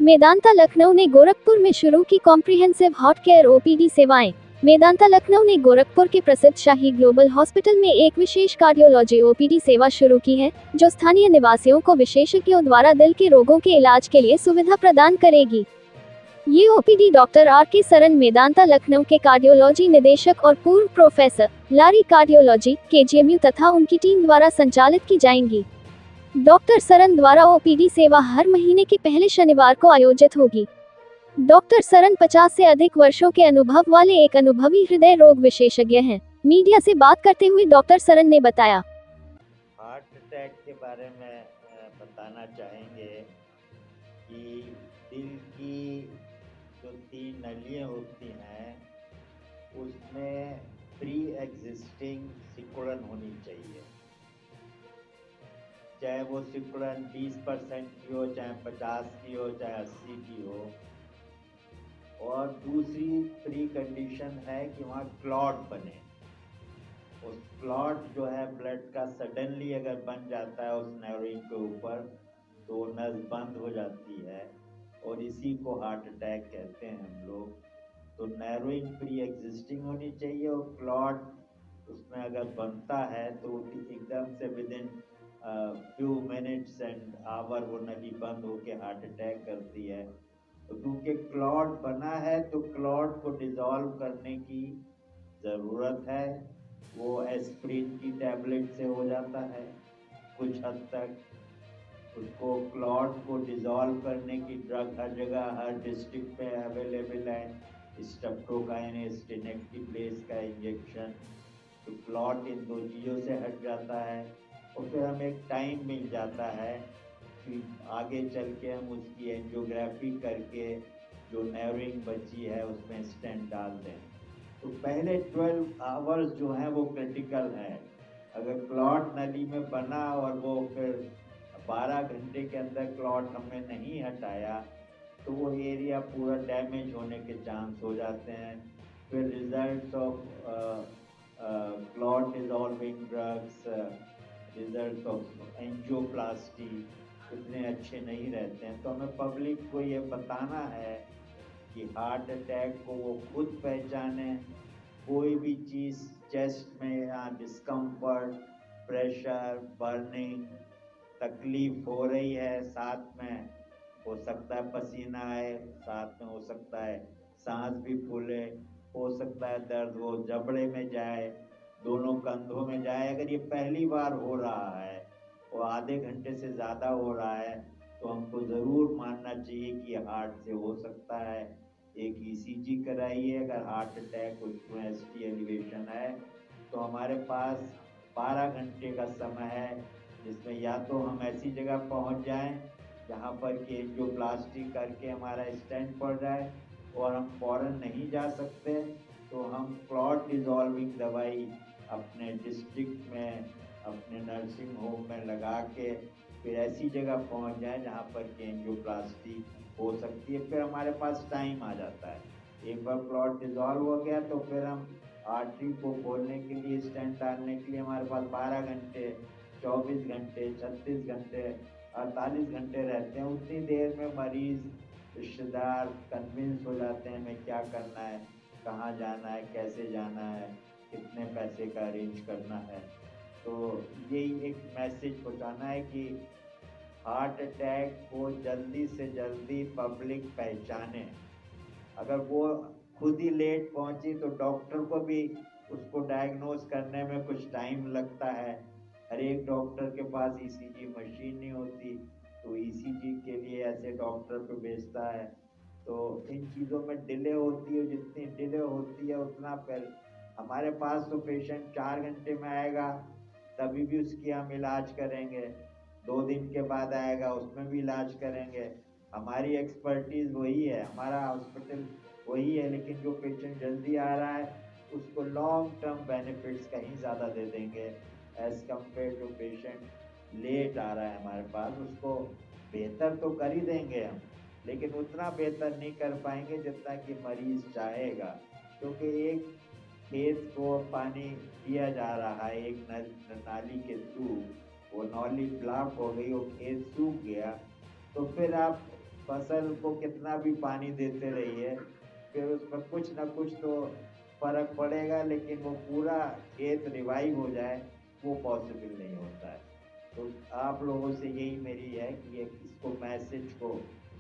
मेदांता लखनऊ ने गोरखपुर में शुरू की कॉम्प्रिहेंसिव हार्ट केयर ओपीडी सेवाएं। मेदांता लखनऊ ने गोरखपुर के प्रसिद्ध शाही ग्लोबल हॉस्पिटल में एक विशेष कार्डियोलॉजी ओपीडी सेवा शुरू की है, जो स्थानीय निवासियों को विशेषज्ञों द्वारा दिल के रोगों के इलाज के लिए सुविधा प्रदान करेगी। ये OPD doctor R K. Saran, Medanta Lucknow के कार्डियोलॉजी निदेशक और पूर्व प्रोफेसर लारी कार्डियोलॉजी केजीएमयू तथा उनकी टीम द्वारा संचालित की जाएंगी। डॉक्टर सरन द्वारा ओपीडी सेवा हर महीने के पहले शनिवार को आयोजित होगी। डॉक्टर सरन 50 से अधिक वर्षों के अनुभव वाले एक अनुभवी हृदय रोग विशेषज्ञ हैं। मीडिया से बात करते हुए डॉक्टर सरन ने बताया, हार्ट अटैक के बारे में बताना चाहेंगे कि दिल की जो 3 नलियाँ होती हैं उसमें प्री एग्जिस्टिंग सिकुड़न होनी चाहिए। चाहे वो सिकुड़न 20% की हो, चाहे 50 की हो, चाहे 80 की हो। और दूसरी प्री कंडीशन है कि वहाँ क्लॉट बने। उस क्लॉट जो है ब्लड का सडनली अगर बन जाता है उस नर्विंग के ऊपर तो नस बंद हो जाती है और इसी को हार्ट अटैक कहते हैं हम लोग। तो नर्विंग प्री एग्जिस्टिंग होनी चाहिए और क्लॉट उसमें अगर बनता है तो एकदम से within few minutes and our वो नली बंद होके हार्ट अटैक करती है। तो क्योंकि क्लॉट बना है तो क्लॉट को डिसॉल्व करने की ज़रूरत है। वो एस्प्रिन की टैबलेट से हो जाता है कुछ हद तक। उसको क्लॉट को डिसॉल्व करने की ड्रग हर जगह हर डिस्ट्रिक्ट में अवेलेबल है। स्ट्रेप्टोकाइनेस टेनेक्टिप्लेस का इंजेक्शन, तो क्लॉट इन 2 चीज़ों से हट जाता है और फिर हमें एक टाइम मिल जाता है कि आगे चल के हम उसकी एंजियोग्राफी करके जो नर्विंग बची है उसमें स्टेंट डाल दें। तो पहले 12 आवर्स जो हैं वो क्रिटिकल है। अगर क्लॉट नली में बना और वो फिर 12 घंटे के अंदर क्लॉट हमने नहीं हटाया तो वो एरिया पूरा डैमेज होने के चांस हो जाते हैं। फिर results of clot dissolving drugs, result of angioplasty इतने अच्छे नहीं रहते हैं। तो हमें पब्लिक को ये बताना है कि हार्ट अटैक को वो खुद पहचाने। कोई भी चीज़ चेस्ट में या डिस्कम्फर्ट, प्रेशर, बर्निंग, तकलीफ हो रही है, साथ में हो सकता है पसीना आए, साथ में हो सकता है सांस भी फूले, हो सकता है दर्द वो जबड़े में जाए, दोनों कंधों में जाए। अगर ये पहली बार हो रहा है और आधे घंटे से ज़्यादा हो रहा है तो हमको ज़रूर मानना चाहिए कि हार्ट से हो सकता है। एक ईसीजी कराइए। अगर हार्ट अटैक उसमें एसटी एलिवेशन है तो हमारे पास 12 घंटे का समय है जिसमें या तो हम ऐसी जगह पहुंच जाएं जहां पर कि एंजियोप्लास्टी करके हमारा स्टेंट पड़ जाए, और हम फौरन नहीं जा सकते तो हम क्लॉट डिसॉल्विंग दवाई अपने डिस्ट्रिक्ट में अपने नर्सिंग होम में लगा के फिर ऐसी जगह पहुंच जाए जहां पर कि एंजियोप्लास्टी हो सकती है। फिर हमारे पास टाइम आ जाता है। एक बार क्लॉट डिसॉल्व हो गया तो फिर हम आर्टरी को खोलने के लिए स्टेंट डालने के लिए हमारे पास 12 घंटे, 24 घंटे, 36 घंटे, 48 घंटे रहते हैं। उतनी देर में मरीज, रिश्तेदार कन्विंस हो जाते हैं हमें क्या करना है, कहाँ जाना है, कैसे जाना है, कितने पैसे का अरेंज करना है। तो यही एक मैसेज पहुँचाना है कि हार्ट अटैक को जल्दी से जल्दी पब्लिक पहचाने। अगर वो खुद ही लेट पहुंची तो डॉक्टर को भी उसको डायग्नोज करने में कुछ टाइम लगता है। हर एक डॉक्टर के पास ईसीजी मशीन नहीं होती तो ईसीजी के लिए ऐसे डॉक्टर पे भेजता है। तो इन चीज़ों में डिले होती है। जितनी डिले होती है उतना फिर हमारे पास तो पेशेंट 4 घंटे में आएगा तभी भी उसकी हम इलाज करेंगे, 2 दिन के बाद आएगा उसमें भी इलाज करेंगे। हमारी एक्सपर्टीज़ वही है, हमारा हॉस्पिटल वही है, लेकिन जो पेशेंट जल्दी आ रहा है उसको लॉन्ग टर्म बेनिफिट्स कहीं ज़्यादा दे देंगे as compare to patient late आ रहा है हमारे पास। उसको बेहतर तो कर ही देंगे हम, लेकिन उतना बेहतर नहीं कर पाएंगे जितना कि मरीज चाहेगा। क्योंकि एक खेत को पानी दिया जा रहा है एक नाली के थ्रू, वो नाली ब्लॉक हो गई, वो खेत सूख गया, तो फिर आप फसल को कितना भी पानी देते रहिए, फिर उसमें कुछ ना कुछ तो फर्क पड़ेगा, लेकिन वो पूरा खेत रिवाइव हो जाए वो पॉसिबल नहीं होता है। तो आप लोगों से यही मेरी है कि ये इसको मैसेज को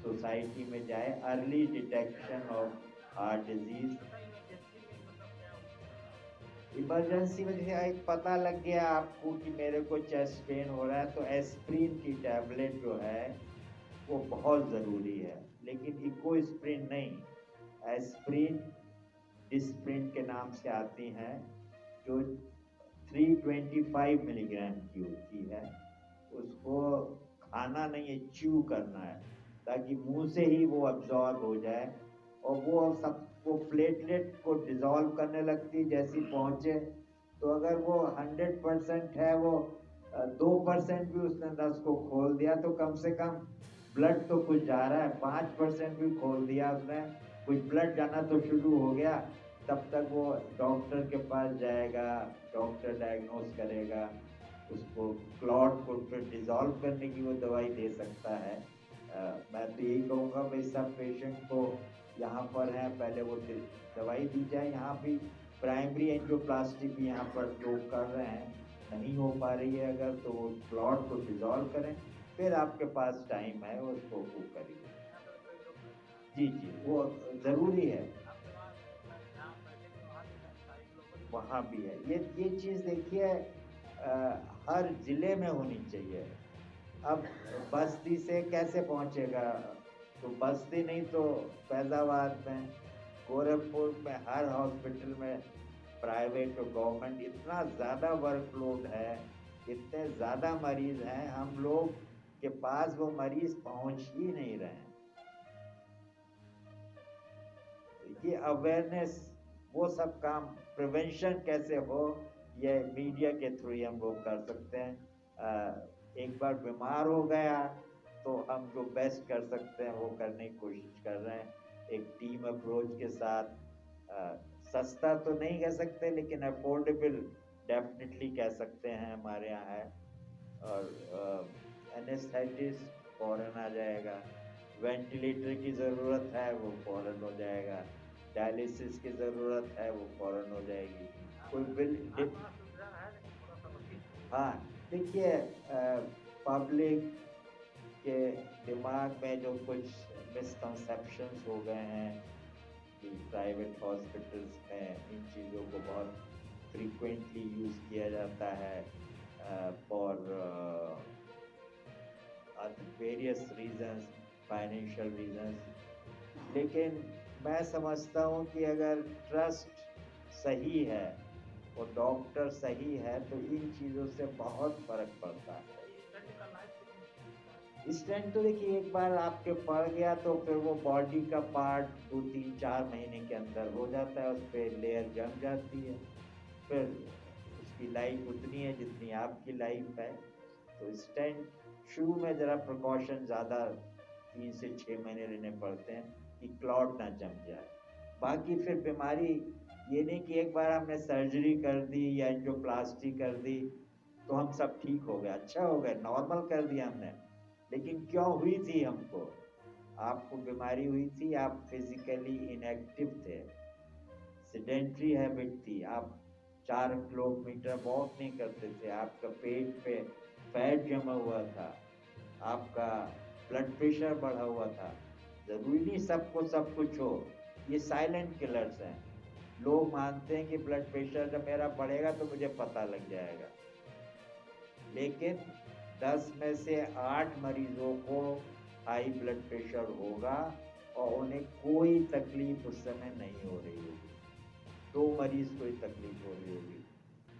सोसाइटी में जाए, early detection of heart disease. Emergency में जैसे एक पता लग गया आपको कि मेरे को चेस्ट पेन हो रहा है, तो एस्प्रिन की टैबलेट जो है वो बहुत ज़रूरी है, लेकिन इकोस्प्रिन नहीं, एस्प्रिन डिस्प्रिन के नाम से आती हैं, जो 325 मिलीग्राम की होती है। उसको खाना नहीं है, च्यू करना है, ताकि मुंह से ही वो अब्जॉर्ब हो जाए, और वो सब वो प्लेटलेट को डिसॉल्व करने लगती जैसी पहुंचे। तो अगर वो 100% है, वो 2% भी उसने नस को खोल दिया तो कम से कम ब्लड तो कुछ जा रहा है, 5% भी खोल दिया उसने, कुछ ब्लड जाना तो शुरू हो गया। तब तक वो डॉक्टर के पास जाएगा, डॉक्टर डायग्नोस करेगा, उसको क्लॉट को फिर डिसॉल्व करने की वो दवाई दे सकता है। मैं तो यही कहूँगा भाई, सब पेशेंट को यहाँ पर है पहले वो दवाई दी जाए। यहाँ भी प्राइमरी एंजियोप्लास्टी भी यहाँ पर लोग कर रहे हैं, नहीं हो पा रही है अगर, तो वो क्लॉट को डिसॉल्व करें, फिर आपके पास टाइम है उसको वो करिए। जी जी, वो ज़रूरी है, वहाँ भी है। ये चीज़ देखिए हर जिले में होनी चाहिए। अब बस्ती से कैसे पहुँचेगा, तो बस्ती नहीं तो फैजाबाद में, गोरखपुर में, हर हॉस्पिटल में, प्राइवेट और गवर्नमेंट, इतना ज़्यादा वर्कलोड है, इतने ज़्यादा मरीज हैं, हम लोग के पास वो मरीज पहुँच ही नहीं रहे हैं। ये अवेयरनेस, वो सब काम, प्रिवेंशन कैसे हो, ये मीडिया के थ्रू ही हम लोग कर सकते हैं। एक बार बीमार हो गया तो हम जो बेस्ट कर सकते हैं वो करने की कोशिश कर रहे हैं, एक टीम अप्रोच के साथ। सस्ता तो नहीं कह सकते, लेकिन अफोर्डेबल डेफिनेटली कह सकते हैं, हमारे यहाँ है। और एनेस्थेटिस्ट फौरन आ जाएगा, वेंटिलेटर की ज़रूरत है वो फौरन हो जाएगा, डायलिसिस की ज़रूरत है वो फौरन हो जाएगी। कोई बिल, हाँ देखिए, पब्लिक के दिमाग में जो कुछ मिसकंसेप्शंस हो गए हैं कि प्राइवेट हॉस्पिटल्स में इन चीज़ों को बहुत फ्रीक्वेंटली यूज़ किया जाता है for various reasons, financial reasons. लेकिन मैं समझता हूँ कि अगर ट्रस्ट सही है और डॉक्टर सही है तो इन चीज़ों से बहुत फर्क पड़ता है। स्टेंट तो देखिए, एक बार आपके पड़ गया तो फिर वो बॉडी का पार्ट 2-3-4 महीने के अंदर हो जाता है, उस पर लेयर जम जाती है, फिर उसकी लाइफ उतनी है जितनी आपकी लाइफ है। तो स्टेंट शुरू में ज़रा प्रिकॉशन ज़्यादा 3 से 6 महीने लेने पड़ते हैं कि क्लॉट ना जम जाए। बाकी फिर बीमारी ये नहीं कि एक बार हमने सर्जरी कर दी या एंजियोप्लास्टी कर दी तो हम सब ठीक हो गए, अच्छा हो गए, नॉर्मल कर दिया हमने, लेकिन क्यों हुई थी हमको? आपको बीमारी हुई थी, आप फिजिकली इनएक्टिव थे, सेडेंट्री हैबिट थी, आप 4 किलोमीटर वॉक नहीं करते थे, आपका पेट पे फैट जमा हुआ था, आपका ब्लड प्रेशर बढ़ा हुआ था। ज़रूरी नहीं सबको सब कुछ हो, ये साइलेंट किलर्स हैं। लोग मानते हैं कि ब्लड प्रेशर जब मेरा बढ़ेगा तो मुझे पता लग जाएगा, लेकिन 10 में से 8 मरीजों को हाई ब्लड प्रेशर होगा और उन्हें कोई तकलीफ उस समय नहीं हो रही होगी, 2 मरीज को ही तकलीफ हो रही होगी।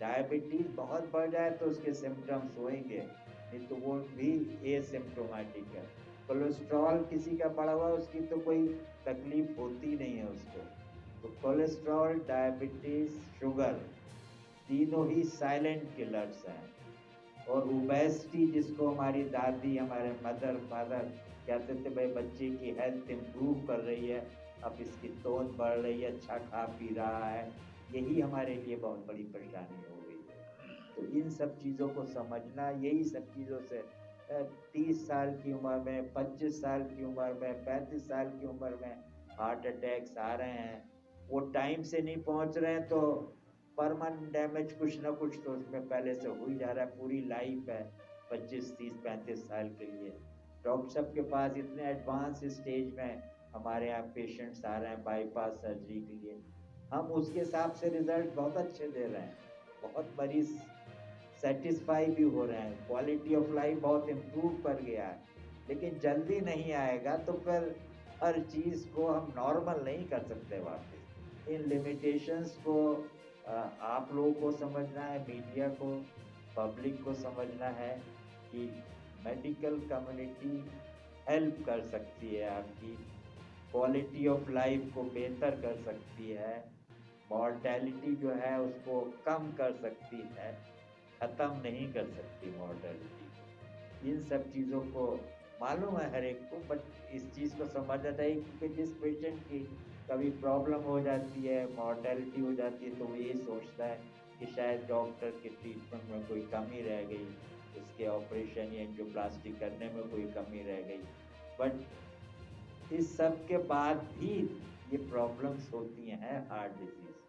डायबिटीज बहुत बढ़ जाए तो उसके सिम्टम्स होंगे, नहीं तो वो भी एसिम्प्टोमेटिक है। कोलेस्ट्रॉल किसी का बढ़ा हुआ, उसकी तो कोई तकलीफ होती नहीं है उसको। तो कोलेस्ट्रॉल, डायबिटीज, शुगर, तीनों ही साइलेंट किलर्स हैं। और ओबेसिटी, जिसको हमारी दादी, हमारे मदर फादर कहते थे भाई बच्चे की हेल्थ इम्प्रूव कर रही है, अब इसकी तोंद बढ़ रही है, अच्छा खा पी रहा है, यही हमारे लिए बहुत बड़ी परेशानी हो गई है। तो इन सब चीज़ों को समझना, यही सब चीज़ों से 30 साल की उम्र में, 25 साल की उम्र में, 35 साल की उम्र में हार्ट अटैक्स आ रहे हैं, वो टाइम से नहीं पहुंच रहे हैं तो परमानेंट डैमेज कुछ ना कुछ तो उसमें पहले से हो ही जा रहा है। पूरी लाइफ है 25, 30, 35 साल के लिए। डॉक्टर साहब के पास इतने एडवांस स्टेज में हमारे यहाँ पेशेंट्स आ रहे हैं बाईपास सर्जरी के लिए, हम उसके हिसाब से रिजल्ट बहुत अच्छे दे रहे हैं, बहुत मरीज सेटिस्फाई भी हो रहे हैं, क्वालिटी ऑफ लाइफ बहुत इम्प्रूव कर गया है। लेकिन जल्दी नहीं आएगा तो फिर हर चीज को हम नॉर्मल नहीं कर सकते वापस। इन लिमिटेशंस को आप लोगों को समझना है, मीडिया को, पब्लिक को समझना है कि मेडिकल कम्युनिटी हेल्प कर सकती है, आपकी क्वालिटी ऑफ लाइफ को बेहतर कर सकती है, मॉर्टेलिटी जो है उसको कम कर सकती है, खत्म नहीं कर सकती मॉर्टेलिटी को। इन सब चीज़ों को मालूम है हर एक को, बट इस चीज़ को समझना चाहिए क्योंकि जिस पेशेंट की कभी प्रॉब्लम हो जाती है, मॉर्टेलिटी हो जाती है, तो वो ये सोचता है कि शायद डॉक्टर के ट्रीटमेंट में कोई कमी रह गई, उसके ऑपरेशन या एंजियोप्लास्टी करने में कोई कमी रह गई। बट इस सब के बाद भी ये प्रॉब्लम्स होती हैं हार्ट डिजीज।